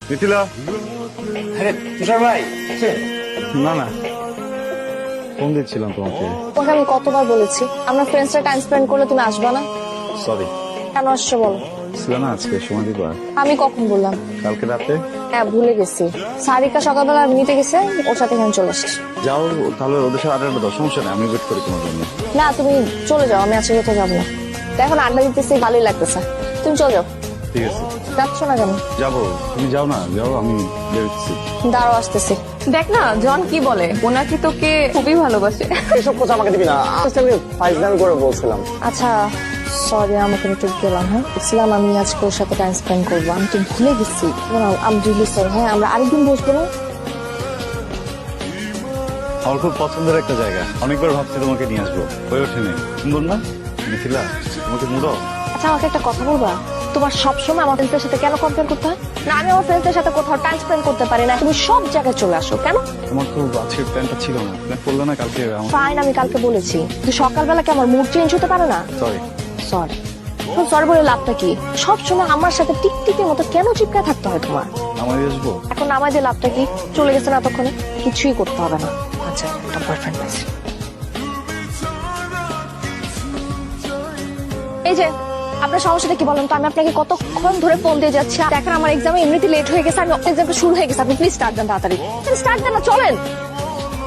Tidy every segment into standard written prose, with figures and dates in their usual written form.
মিথিলা। আরে তুষার ভাই, না না, ফোন দিচ্ছিলাম তোমাকে। তোমাকে আমি কতবার বলেছি আমরা ফ্রেন্ডসরা টাইম স্পেন্ড করলে তুমি আসবা না? সরি। কেন আসছো বলো? ছিল না আজকে সময় দিবা? আমি কখন বললাম? কালকে রাতে। হ্যাঁ ভুলে গেছি। সারিকা সকালবেলা নিতে গেছে, ওর সাথে এখানে চলে আসছি। যাও তাহলে, ওদের সাথে আড্ডা দাও, সমস্যা নেই, আমি ওয়েট করি তোমার জন্য। না তুমি চলে যাও, আমি আজকে কোথাও যাবো না। তো এখন আড্ডা দিতেছি, ভালোই লাগতেছে। তুমি চলে যাও। ঠিক আছে যাচ্ছ না কেন? যাবো, তুমি যাও না, যাও, আমি বেরোচ্ছি। দাঁড়াও আসতেছি। দেখ না জন কি বলে, ও নাকি তোকে খুবই ভালোবাসে। এসব কথা আমাকে দিবি না, আমি ফাইজলামি করে বলছিলাম। আচ্ছা সরি, আমাকে একটু গেলাম। হ্যাঁ দেখছিলাম আমি আজকে ওর সাথে টাইম স্পেন্ড করবো, আমি তো ভুলে গেছি। আমি রিলি সরি। হ্যাঁ আমরা আরেকদিন বসবো না? আমার খুব পছন্দের একটা জায়গা, অনেকবার ভাবছি তোমাকে নিয়ে আসবো, হয়ে ওঠেনি। সুন্দর না মিথিলা? তোমাকে মুড়ো। আচ্ছা আমাকে একটা কথা বলবা, তোমার সবসময় আমার ফ্রেন্ডসের সাথে কেন কম্পেয়ার করতে হয়? না আমি আমার ফ্রেন্ডসের সাথে কোথাও টাইম স্পেন্ড করতে পারি না, তুমি সব জায়গায় চলে আসো কেন? আমার খুব আজকের প্ল্যানটা ছিল না, প্ল্যান করলে না কালকে। আমার ফাইন, আমি কালকে বলেছি কিন্তু সকালবেলা কি আমার মুড চেঞ্জ হতে পারে না? সরি। সরি সরি বলে লাভটা কি? সবসময় আমার সাথে টিকটিকের মতো কেন চিপকায় থাকতে হয় তোমার? আমার আসবো। এখন আমাদের লাভটা কি? চলে গেছে না তখন, কিছুই করতে হবে না। আচ্ছা একটা বয়ফ্রেন্ড পাইছি। এই যে আপনার সমস্যাটা কি বলেন তো? আমি আপনাকে কতক্ষণ ধরে ফোন দিয়ে যাচ্ছি, দেখেন আমার এক্সামে এমনিতে লেট হয়ে গেছে, আমি এক্সামটা শুরু হয়ে গেছে, আপনি প্লিজ স্টার্ট দেন তাড়াতাড়ি। স্টার্ট দেন না, চলেন।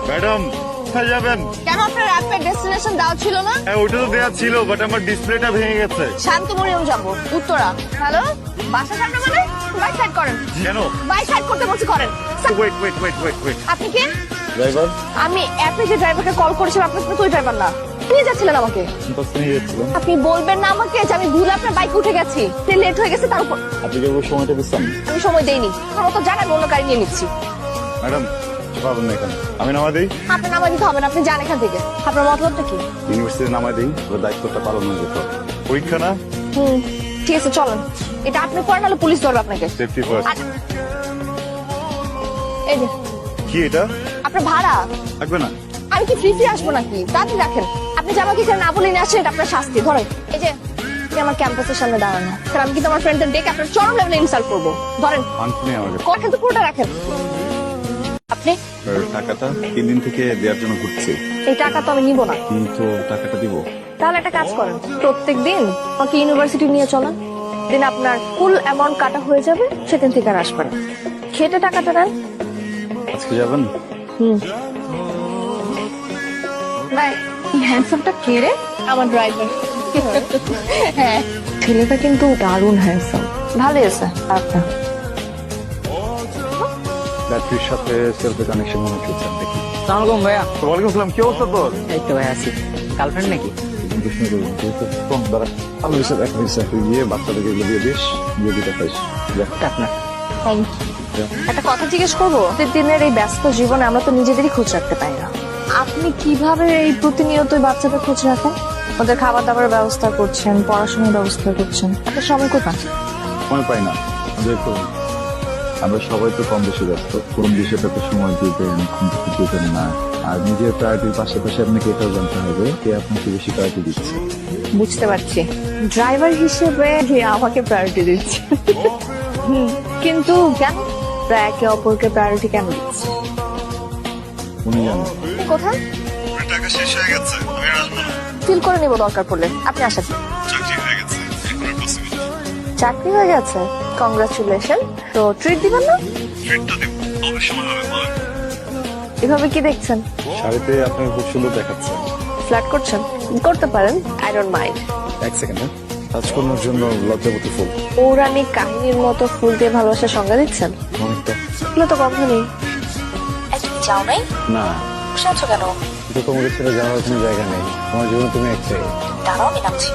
ম্যাডাম কোথায় যাবেন? কেন আপনার র্যাপিড ডেস্টিনেশন দেওয়া ছিল না? হ্যাঁ ওইটা তো দেওয়া ছিল, বাট আমার ডিসপ্লেটা ভেঙে গেছে। শান্তমরিয়ম যাবো, উত্তরা। হ্যালো, বাসা সামনে মানে? বাইক সাইড করেন। কেন? বাইক সাইড করতে বলছি, করেন। Wait wait wait wait wait. আপনি কে? ড্রাইভার। আমি অ্যাপে যে ড্রাইভারকে কল করেছিলাম, আপনার সাথে তুই ড্রাইভার না, নিয়ে যাচ্ছিলেন আমাকে। নিয়ে যাচ্ছিলাম। আপনি বলবেন না আমাকে যে আমি ভুলে আপনার বাইক উঠে গেছি, লেট হয়ে গেছে তার উপর? আপনি কি ওই সময়টা দিচ্ছেন? আমি সময় দেইনি, আমার তো জানাই অন্য গাড়ি নিয়ে নিচ্ছি। ম্যাডাম পাবেন না এখানে, আমি নামা দিই। আপনার নামা দিতে হবে না, আপনি যান এখান থেকে। আপনার মতলবটা কি? ইউনিভার্সিটি নামা দিই, ওর দায়িত্বটা পালন হয়ে যেত। পরীক্ষা না? ঠিক আছে চলেন, এটা আপনি করেন নাহলে পুলিশ ধরবে আপনাকে। Safety first. আচ্ছা। এই যে কি এটা? আপনার ভাড়া। থাকবে না? আমি কি ফ্রি আসবো নাকি? তাড়াতাড়ি রাখেন। আপনি যে আমাকে এখানে না বলে নিয়ে আসছেন, এটা আপনার শাস্তি। ধরেন এই যে আপনি আমার ক্যাম্পাসের সামনে দাঁড়ানো, কারণ আমি কিন্তু আমার ফ্রেন্ডদের ডেকে আপনার চরম লেভেলে ইনসাল্ট করবো। ধরেন, ফান্ড নেই আমার কাছে। কখন তো পুরোটা রাখেন। আপনি আর টাকাটা 3 দিন থেকে দেওয়ার জন্য ঘুরছি, এই টাকা তো আমি নিব না। কিন্তু টাকাটা দিব। তাহলে একটা কাজ করেন, প্রত্যেকদিন আমাকে ইউনিভার্সিটি নিয়ে চলেন, দিন আপনার ফুল অ্যামাউন্ট কাটা হয়ে যাবে, সেদিন থেকে আর আসবেন না। খেটে টাকাটা নেন। আজকে যাবেন? বাই। হ্যান্ডসামটা কে রে? আমার ড্রাইভার। হ্যাঁ ছেলেটা কিন্তু দারুণ হ্যান্ডসাম, ভালোই আছে। আপনার ব্যাটারির সাথে সেলফি কানেকশন মনে হচ্ছে, দেখি। সালামালাইকুম ভাইয়া। ওয়ালাইকুম আসসালাম, কি অবস্থা তোর? এই তো ভাই আছি। গার্লফ্রেন্ড নাকি? গিয়ে বাচ্চাদেরকে এগুলো দিয়ে দিস, দিয়ে দিতে পারিস। আপনার থ্যাংক ইউ। একটা কথা জিজ্ঞেস করবো, প্রতিদিনের এই ব্যস্ত জীবনে আমরা তো নিজেদেরই খোঁজ রাখতে পারি না। আপনি কিভাবে এই প্রতিনিয়ত বাচ্চাদের খোঁজ রাখেন? ওদের খাবার দাবারের ব্যবস্থা করছেন, পড়াশোনার ব্যবস্থা করছেন, একটা সময় কোথায়? মনে পাই না, আমরা সবাই তো কম বেশি ব্যস্ত, কোন বিষয়টাতে সময় দিবেন, কোন কিছু দিবেন না। আর নিজের প্রায়োরিটির পাশাপাশি আপনাকে এটাও জানতে হবে কে আপনাকে বেশি প্রায়োরিটি দিচ্ছে। বুঝতে পারছি, ড্রাইভার হিসেবে যে আমাকে প্রায়োরিটি দিচ্ছে। কিন্তু কেন একে অপরকে প্রায়োরিটি কেন দিচ্ছে? উনি জানেন। কোথায়? টাকা শেষ হয়ে গেছে, আমি আসবো না। ফিল করে নিব দরকার পড়লে, আপনি আসেন। চাকরি হয়ে গেছে, চাকরি হয়ে গেছে, কংগ্রাচুলেশন। তো ট্রিট দিবেন না? ট্রিটটা দেব, তবে সময় হবে বলেন। এভাবে কি দেখছেন? শাড়িতে আপনাকে খুব সুন্দর দেখাচ্ছে। ফ্ল্যাট করছেন? করতে পারেন, আই ডোন্ট মাইন্ড। এক সেকেন্ড, কাজকর্মের জন্য লজ্জাবতী ফুল। পৌরাণিক কাহিনীর মতো ফুল দিয়ে ভালোবাসার সংজ্ঞা দিচ্ছেন? অনেকটা। এগুলো তো গন্ধ নেই। যাও নাই? না, বসে আছো কেন? কিন্তু তোমাকে ছেড়ে যাওয়ার কোনো জায়গা নেই, তোমার জীবনে তুমি একটাই। দাঁড়াও, আমি নামছি।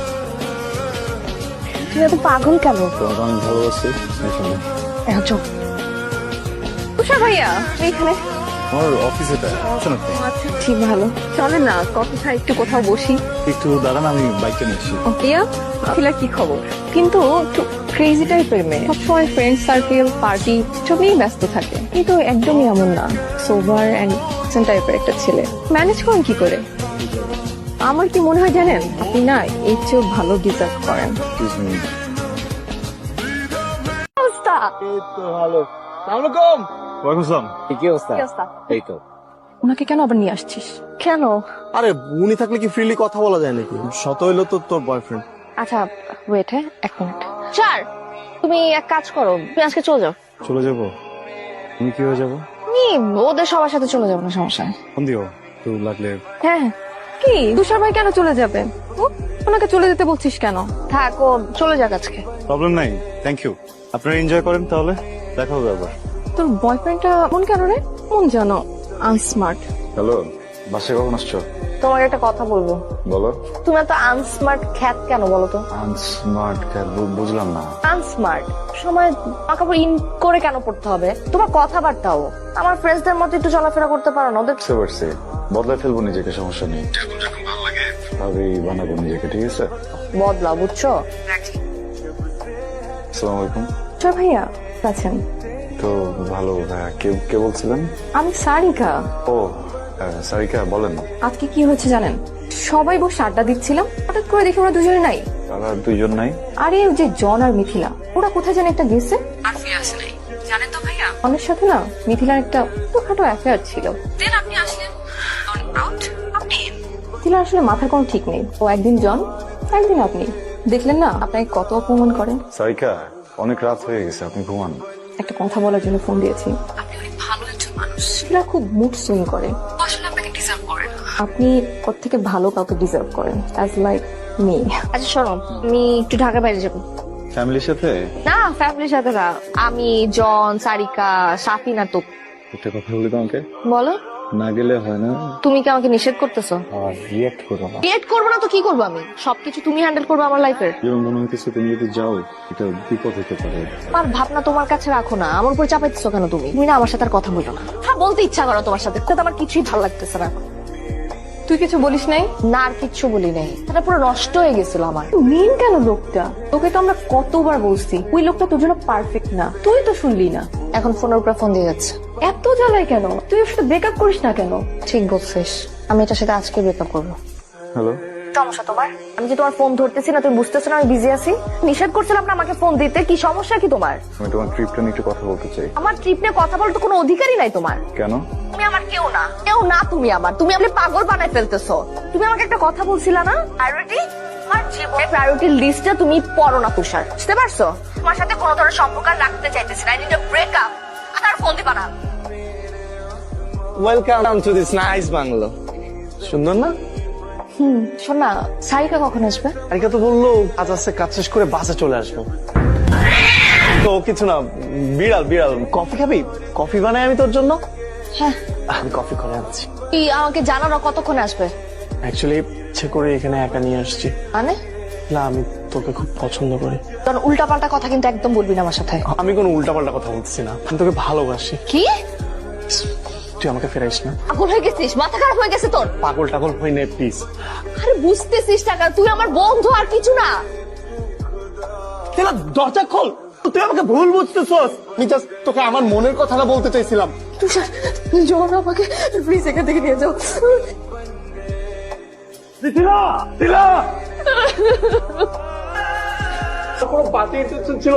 তুমি এত পাগল কেন? তোমাকে অনেক ভালোবাসি। চল। তুষার ভাইয়া এখানে। আমার অফিস এটা, শোনো আচ্ছা ঠিক ভালো, চলে না কফি খাই, একটু কোথাও বসি। একটু দাঁড়ান, আমি বাইকটা নিয়ে আসি। ইয়া আখিলার কি খবর? কিন্তু একটু ক্রেজি টাইপের মেয়ে, সবসময় ফ্রেন্ড সার্কেল পার্টি সবই ব্যস্ত থাকে, কিন্তু একদমই এমন না, সোবার অ্যান্ড টাইপের একটা ছেলে। ম্যানেজ করেন কি করে? আমার কি মনে হয় জানেন, আপনি না এর চেয়েও ভালো ডিজার্ভ করেন। Excuse me. অবস্থা? এই তো ভালো। আলাইকুম। ওয়ালাইকুম আসসালাম। কি অবস্থা? এই তো। ওনাকে কেন আবার নিয়ে আসছিস? কেন? আরে উনি থাকলে কি ফ্রিলি কথা বলা যায় নাকি? শত হইলো তো তোর বয়ফ্রেন্ড। আচ্ছা ওয়েট, হ্যাঁ 1 মিনিট। স্যার তুমি এক কাজ করো, তুমি আজকে চলে যাও। চলে যাবো? তুমি কি হয়ে যাবো? তুমি ওদের সবার সাথে চলে যাবো না, সমস্যা নেই। ফোন দিও তো লাগলে। হ্যাঁ কি তুষার ভাই কেন চলে যাবে? ওনাকে চলে যেতে বলছিস কেন? থাক, ও চলে যাক আজকে। প্রবলেম নাই, থ্যাংক ইউ। আপনারা এনজয় করেন তাহলে, দেখা হবে আবার। তোর বয়ফ্রেন্ডটা মন কেন রে? মন জানো আনস্মার্ট। হ্যালো, বাসায় কখন আসছো? তোমাকে একটা কথা বলবো। বলো। তুমি এত আনস্মার্ট খ্যাত কেন বলো তো? আনস্মার্ট বুঝলাম না। আনস্মার্ট সময় কাপড় ইন করে কেন পড়তে হবে? তোমার কথাবার্তাও আমার ফ্রেন্ডসদের মতো একটু চলাফেরা করতে পারো না? ওদের বুঝতে পারছি, বদলায় ফেলবো নিজেকে, সমস্যা নেই। যখন ভালো লাগে ভাবেই বানাবো নিজেকে, ঠিক আছে? বদলাও, বুঝছো? আসসালামু আলাইকুম। তুষার ভাইয়া আছেন? তো ভালো। হ্যাঁ, কে বলছিলেন? আমি সারিকা। ও সারিকা, বলেন। আজকে কি হয়েছে জানেন? সবাই বসে আড্ডা দিচ্ছিলাম, হঠাৎ করে দেখি ওরা দুজনে নাই। তারা দুইজন নাই? আরে ওই যে জন আর মিথিলা, ওরা কোথায় জানে একটা গেছে আর ফিরে আসে নাই। জানেন তো ভাইয়া, অনেক সাথে না মিথিলার একটা ছোটখাটো অ্যাফেয়ার ছিল। দেন আপনি আসলেন আউট। আপনি মিথিলার আসলে মাথার কোনো ঠিক নেই। ও একদিন জন, একদিন আপনি। দেখলেন না আপনাকে কত অপমান করে। সারিকা, অনেক রাত হয়ে গেছে, আপনি ঘুমান। একটা কথা বলার জন্য ফোন দিয়েছি। আপনি অনেক ভালো একজন মানুষ। মিথিলা খুব মুড সুইং করে। আসলে আপনাকে ডিজার্ভ করেন। আপনি ওর থেকে ভালো কাউকে ডিজার্ভ করেন, অ্যাজ লাইক মি। আচ্ছা শোনো, আমি একটু ঢাকা বাইরে যাবো। ফ্যামিলির সাথে? না, ফ্যামিলির সাথে না। আমি, জন, সারিকা, সাফিন আর তো। একটা কথা বলি তোমাকে, বলো। না গেলে হয় না। তুমি কি আমাকে নিষেধ করতেছো? আর রিয়েক্ট করো না। ক্রিয়েট করবো না তো কি করবো? আমি সবকিছু তুমি হ্যান্ডেল করবো আমার লাইফের। যেমন মনে হইতেছে তুমি যদি যাও এটা বিপদ হতে পারে। আমার ভাবনা তোমার কাছে রাখো না, আমার উপর চাপাইতেছো কেন তুমি? তুমি না আমার সাথে আর কথা বলো না। হ্যাঁ, বলতে ইচ্ছা করো তোমার সাথে, কিন্তু আমার কিছুই ভালো লাগতেছে না। তুই কিছু বলিস নাই? না, আর কিচ্ছু বলি নাই। এটা পুরো নষ্ট হয়ে গেছিল আমার। মেন কেন লোকটা? তোকে তো আমরা কতবার বলছি ওই লোকটা তোর জন্য পারফেক্ট না, তুই তো শুনলি না। এখন ফোনের উপরে ফোন দিয়ে যাচ্ছে। এত জ্বালায় কেন? তুই ওর সাথে ব্রেকআপ করিস না কেন? ঠিক বলছিস, আমি এটার সাথে আজকে ব্রেকআপ করবো। হ্যালো, সমস্যা তোমার? আমি যে তোমার ফোন ধরতেছি না, তুমি বুঝতেছো না আমি বিজি আছি? নিষেধ করছিলাম না আমাকে ফোন দিতে, কি সমস্যা কি তোমার? আমি তোমার ট্রিপটা নিয়ে একটু কথা বলতে চাই। আমার ট্রিপ নিয়ে কথা বলতে কোনো অধিকারই নাই তোমার। কেন? তুমি আমার কেউ না, কেউ না তুমি আমার। তুমি আমাকে পাগল বানায় ফেলতেছো। তুমি আমাকে একটা কথা বলছিলা না, প্রায়োরিটি? আমার জীবনের প্রায়োরিটি লিস্টটা তুমি পড়ো না তুষার, বুঝতে পারছো? তোমার সাথে কোনো ধরনের সম্পর্ক আর রাখতে চাইতেছি না। I need a breakup. আর ফোন দিবা না। Welcome to this nice bungalow. সুন্দর না? শোন না, সারিকা কখন আসবে? আরিকা তো বললো কাজ আছে, কাজ শেষ করে বাসে চলে আসবো। তো কিছু না, বিড়াল বিড়াল। কফি খাবি? কফি বানাই আমি তোর জন্য। হ্যাঁ, আমি কফি করে আনছি। তুই আমাকে জানানো কতক্ষণে আসবে? অ্যাকচুয়ালি ইচ্ছে করে এখানে একা নিয়ে আসছি। মানে? না, আমি তোকে খুব পছন্দ করি। তোর উল্টাপাল্টা কথা কিন্তু একদম বলবি না আমার সাথে। আমি কোনো উল্টাপাল্টা কথা বলতেছি না, আমি তোকে ভালোবাসি। কি? তুই আমাকে ফেরাইস না। পাগল হয়ে গেছিস? মাথা খারাপ হয়ে গেছে তোর? পাগল টাগল হই না প্লিজ। আরে বুঝতেছিস টাকা, তুই আমার বন্ধু আর কিছু না। দরজা খোল, তুই আমাকে ভুল বুঝতেছস। আমি জাস্ট তোকে আমার মনের কথাটা বলতে চাইছিলাম। তুষার, জন আমাকে প্লিজ এখান থেকে নিয়ে যাও। দিলা দিলা কোনো বাতি ইন্টেনশন ছিল।